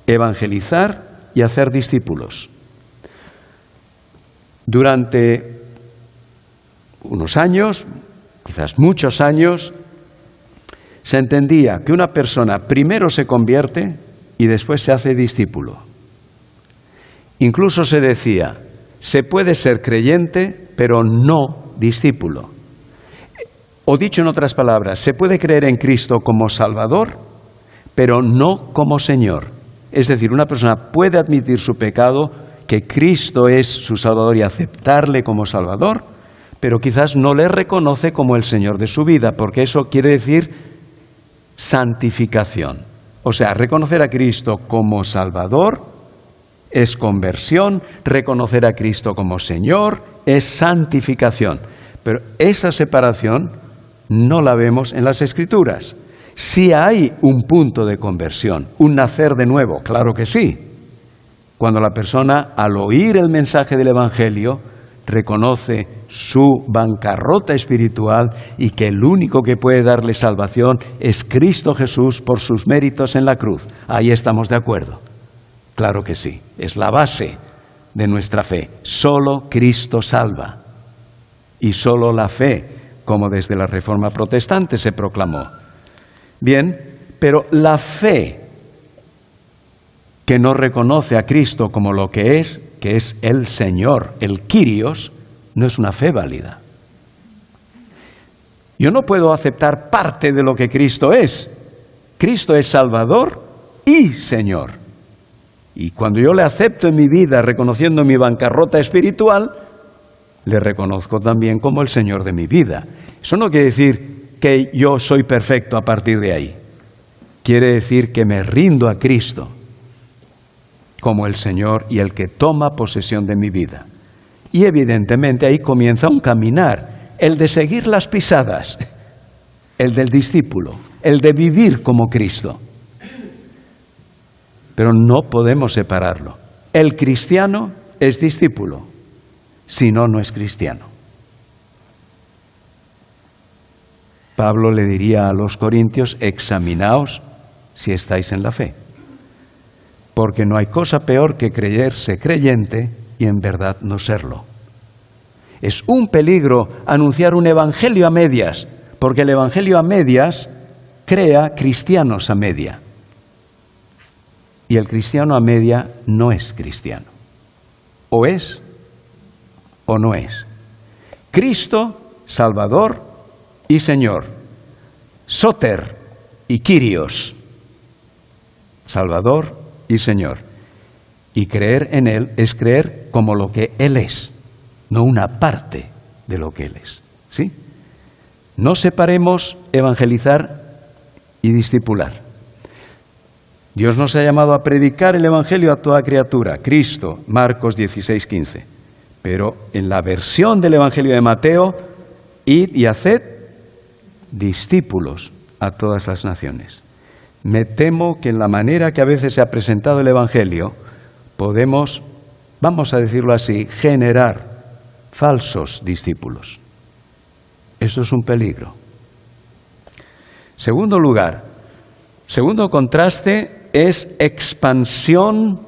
evangelizar y hacer discípulos. Durante unos años, quizás muchos años, se entendía que una persona primero se convierte y después se hace discípulo. Incluso se decía, se puede ser creyente, pero no discípulo. O dicho en otras palabras, se puede creer en Cristo como Salvador, pero no como Señor. Es decir, una persona puede admitir su pecado, que Cristo es su Salvador y aceptarle como Salvador, pero quizás no le reconoce como el Señor de su vida, porque eso quiere decir santificación. O sea, reconocer a Cristo como Salvador es conversión, reconocer a Cristo como Señor es santificación. Pero esa separación no la vemos en las Escrituras. Sí hay un punto de conversión, un nacer de nuevo, claro que sí. Cuando la persona, al oír el mensaje del Evangelio, reconoce su bancarrota espiritual y que el único que puede darle salvación es Cristo Jesús por sus méritos en la cruz. Ahí estamos de acuerdo. Claro que sí, es la base de nuestra fe. Solo Cristo salva y solo la fe, como desde la Reforma Protestante se proclamó. Bien, pero la fe que no reconoce a Cristo como lo que es el Señor, el Kyrios, no es una fe válida. Yo no puedo aceptar parte de lo que Cristo es. Cristo es Salvador y Señor. Y cuando yo le acepto en mi vida, reconociendo mi bancarrota espiritual, le reconozco también como el Señor de mi vida. Eso no quiere decir que yo soy perfecto a partir de ahí. Quiere decir que me rindo a Cristo como el Señor y el que toma posesión de mi vida. Y evidentemente ahí comienza un caminar, el de seguir las pisadas, el del discípulo, el de vivir como Cristo. Pero no podemos separarlo. El cristiano es discípulo, si no, no es cristiano. Pablo le diría a los corintios, examinaos si estáis en la fe. Porque no hay cosa peor que creerse creyente y en verdad no serlo. Es un peligro anunciar un evangelio a medias, porque el evangelio a medias crea cristianos a media. Y el cristiano a media no es cristiano. O es o no es. Cristo, Salvador y Señor. Soter y Kyrios. Salvador y Señor. Y creer en Él es creer como lo que Él es, no una parte de lo que Él es. ¿Sí? No separemos evangelizar y discipular. Dios nos ha llamado a predicar el Evangelio a toda criatura. Cristo, Marcos 16:15. Pero en la versión del Evangelio de Mateo, id y haced discípulos a todas las naciones. Me temo que en la manera que a veces se ha presentado el Evangelio, podemos, vamos a decirlo así, generar falsos discípulos. Eso es un peligro. Segundo lugar, segundo contraste es expansión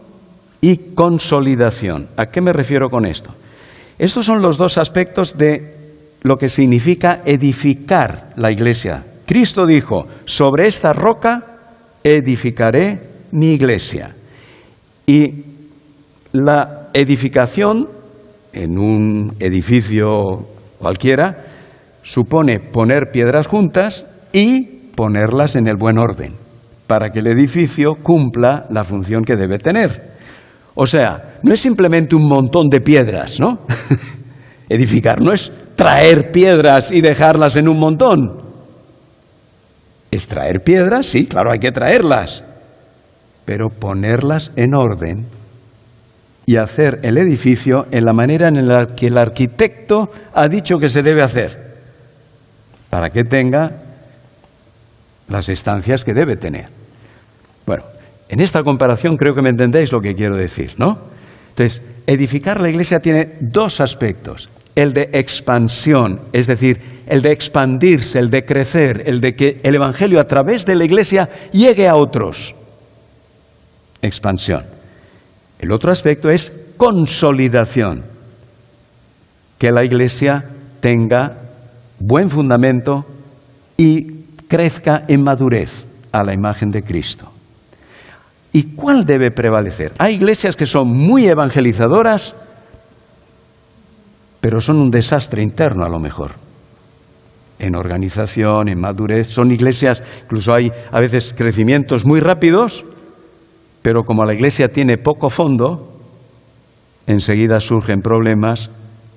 y consolidación. ¿A qué me refiero con esto? Estos son los dos aspectos de lo que significa edificar la iglesia. Cristo dijo, sobre esta roca edificaré mi iglesia. Y la edificación en un edificio cualquiera supone poner piedras juntas y ponerlas en el buen orden, para que el edificio cumpla la función que debe tener. O sea, no es simplemente un montón de piedras, ¿no? Edificar no es traer piedras y dejarlas en un montón. Es traer piedras, sí, claro, hay que traerlas, pero ponerlas en orden y hacer el edificio en la manera en la que el arquitecto ha dicho que se debe hacer, para que tenga las estancias que debe tener. Bueno, en esta comparación creo que me entendéis lo que quiero decir, ¿no? Entonces, edificar la iglesia tiene dos aspectos. El de expansión, es decir, el de expandirse, el de crecer, el de que el Evangelio a través de la iglesia llegue a otros. Expansión. El otro aspecto es consolidación, que la iglesia tenga buen fundamento y crezca en madurez a la imagen de Cristo. ¿Y cuál debe prevalecer? Hay iglesias que son muy evangelizadoras, pero son un desastre interno a lo mejor. En organización, en madurez, son iglesias, incluso hay a veces crecimientos muy rápidos, pero como la iglesia tiene poco fondo, enseguida surgen problemas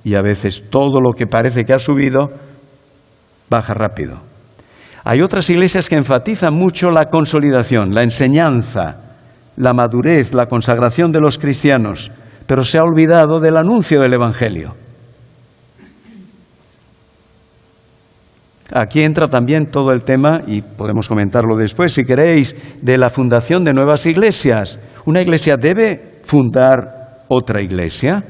y a veces todo lo que parece que ha subido baja rápido. Hay otras iglesias que enfatizan mucho la consolidación, la enseñanza, la madurez, la consagración de los cristianos, pero se ha olvidado del anuncio del Evangelio. Aquí entra también todo el tema, y podemos comentarlo después si queréis, de la fundación de nuevas iglesias. ¿Una iglesia debe fundar otra iglesia?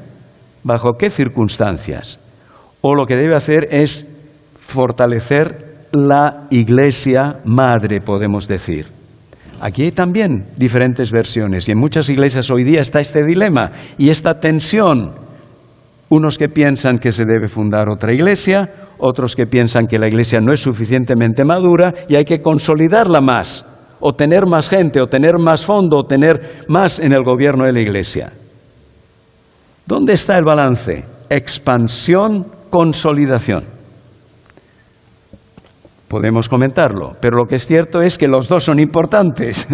¿Bajo qué circunstancias? O lo que debe hacer es fortalecer la iglesia madre, podemos decir. Aquí hay también diferentes versiones y en muchas iglesias hoy día está este dilema y esta tensión. Unos que piensan que se debe fundar otra iglesia, otros que piensan que la iglesia no es suficientemente madura y hay que consolidarla más, o tener más gente, o tener más fondo, o tener más en el gobierno de la iglesia. ¿Dónde está el balance? Expansión, consolidación. Podemos comentarlo, pero lo que es cierto es que los dos son importantes.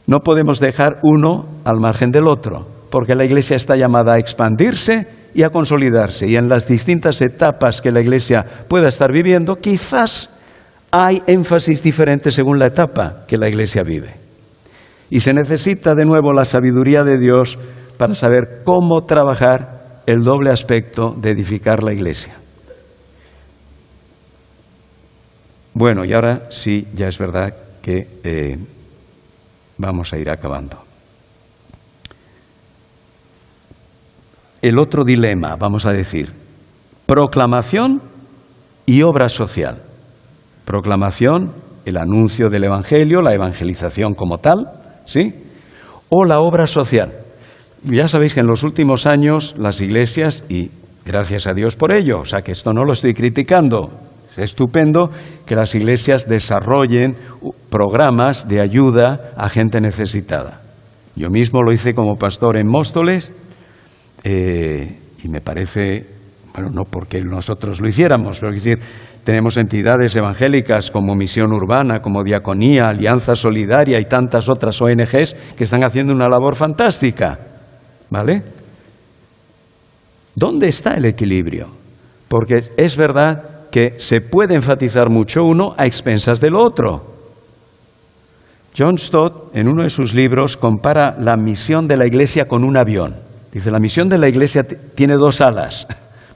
No podemos dejar uno al margen del otro, porque la iglesia está llamada a expandirse y a consolidarse. Y en las distintas etapas que la iglesia pueda estar viviendo, quizás hay énfasis diferente según la etapa que la iglesia vive. Y se necesita de nuevo la sabiduría de Dios para saber cómo trabajar el doble aspecto de edificar la iglesia. Bueno, y ahora sí, ya es verdad que vamos a ir acabando. El otro dilema, vamos a decir, proclamación y obra social. Proclamación, el anuncio del Evangelio, la evangelización como tal, ¿sí? O la obra social. Ya sabéis que en los últimos años las iglesias, y gracias a Dios por ello, o sea que esto no lo estoy criticando, es estupendo que las iglesias desarrollen programas de ayuda a gente necesitada. Yo mismo lo hice como pastor en Móstoles y me parece, bueno, no porque nosotros lo hiciéramos, pero es decir, tenemos entidades evangélicas como Misión Urbana, como Diaconía, Alianza Solidaria y tantas otras ONGs que están haciendo una labor fantástica, ¿vale? ¿Dónde está el equilibrio? Porque es verdad que se puede enfatizar mucho uno a expensas del otro. John Stott, en uno de sus libros, compara la misión de la iglesia con un avión. Dice, la misión de la iglesia tiene dos alas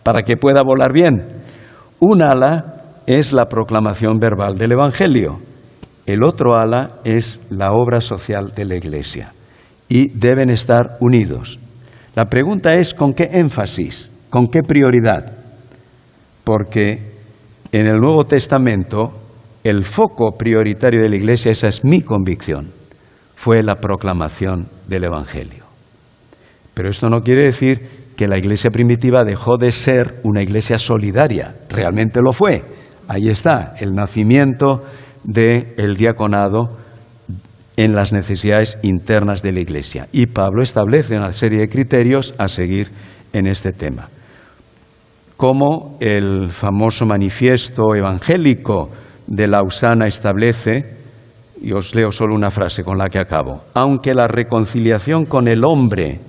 para que pueda volar bien. Un ala es la proclamación verbal del Evangelio. El otro ala es la obra social de la iglesia. Y deben estar unidos. La pregunta es, ¿con qué énfasis? ¿Con qué prioridad? Porque en el Nuevo Testamento el foco prioritario de la Iglesia, esa es mi convicción, fue la proclamación del Evangelio. Pero esto no quiere decir que la Iglesia primitiva dejó de ser una Iglesia solidaria. Realmente lo fue. Ahí está el nacimiento del diaconado en las necesidades internas de la Iglesia. Y Pablo establece una serie de criterios a seguir en este tema. Como el famoso manifiesto evangélico de Lausana establece, y os leo solo una frase con la que acabo: aunque la reconciliación con el hombre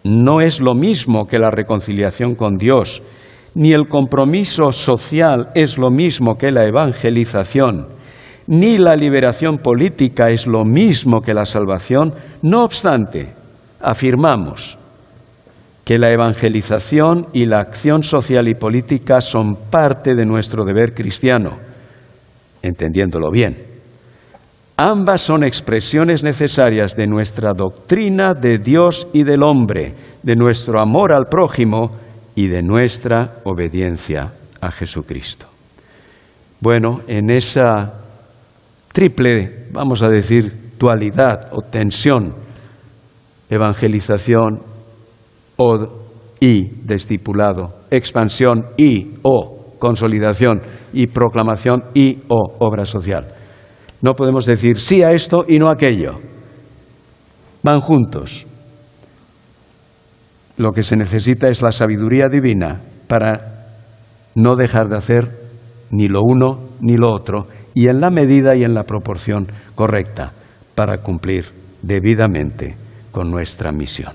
no es lo mismo que la reconciliación con Dios, ni el compromiso social es lo mismo que la evangelización, ni la liberación política es lo mismo que la salvación, no obstante, afirmamos que la evangelización y la acción social y política son parte de nuestro deber cristiano, entendiéndolo bien. Ambas son expresiones necesarias de nuestra doctrina de Dios y del hombre, de nuestro amor al prójimo y de nuestra obediencia a Jesucristo. Bueno, en esa triple, vamos a decir, dualidad o tensión, evangelización y discipulado, expansión y o consolidación y proclamación y o obra social. No podemos decir sí a esto y no a aquello. Van juntos. Lo que se necesita es la sabiduría divina para no dejar de hacer ni lo uno ni lo otro, y en la medida y en la proporción correcta para cumplir debidamente con nuestra misión.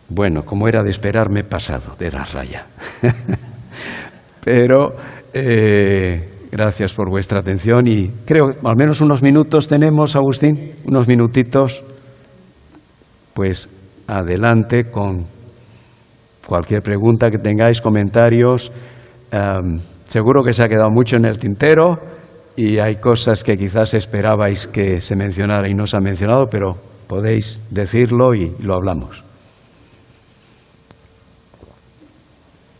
Bueno, como era de esperar, me he pasado de la raya. Pero gracias por vuestra atención y creo que al menos unos minutos tenemos, Agustín, unos minutitos. Pues adelante con cualquier pregunta que tengáis, comentarios. Seguro que se ha quedado mucho en el tintero y hay cosas que quizás esperabais que se mencionara y no se ha mencionado, pero podéis decirlo y lo hablamos.